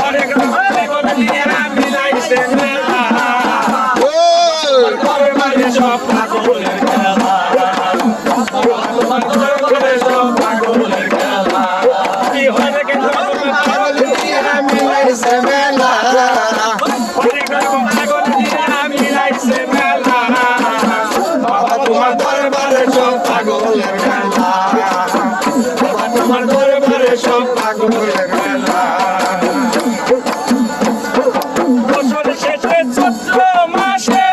অনেক রকম পাগল দিয়ে মিলাইছে মেলা দরবারে সব পাগলের খেলা তোমার দরবারে সব পাগলের খেলা কি হয়ে গেল পাগল দিয়ে মিলাইছে মেলা অনেক রকম পাগল দিয়ে মিলাইছে মেলা বাবা তোমার দরবারে সব পাগলের খেলা বাবা তোমার দরবারে সব পাগলের খেলা বছর শেষে চৈত্র মাসে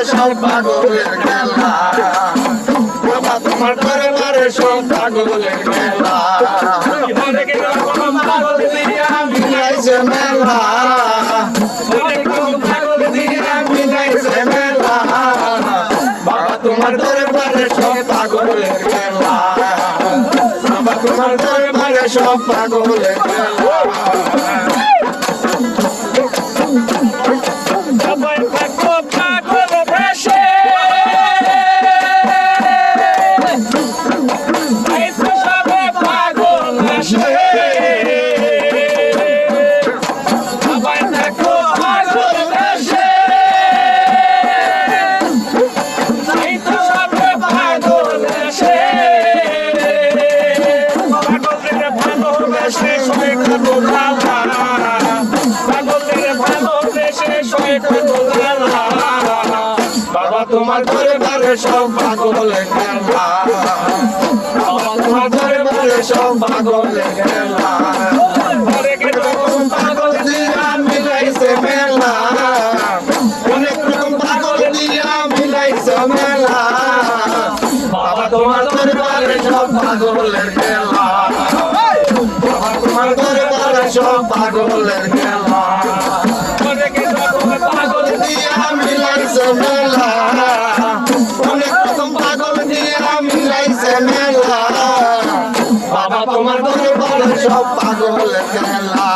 সব পাগলের খেলা বাবা তোমার দরবারে সব পাগলের খেলা অনেক রকম পাগল দিয়া মিলাইছে মেলা অনেক রকম পাগল দিয়া মিলাইছে মেলা বাবা তোমার দরবারে সব পাগলের খেলা বাবা তোমার দরবারে সব পাগলের খেলা বাবা তোমার দরবারে সব পাগলের খেলা বাবা তোমার দরবারে সব পাগলের খেলা অনেক রকম পাগল দিয়া মিলাইছে মেলা অনেক রকম পাগল দিয়া মিলাইছে মেলা বাবা তোমার দরবারে সব পাগলের খেলা বাবা তোমার দরবারে সব পাগলের খেলা অনেক রকম পাগল দিয়া মিলাইছে মেলা অনেক রকম পাগল দিয়া মিলাইছে মেলা বাবা তোমার দরবারে সব পাগলের খেলা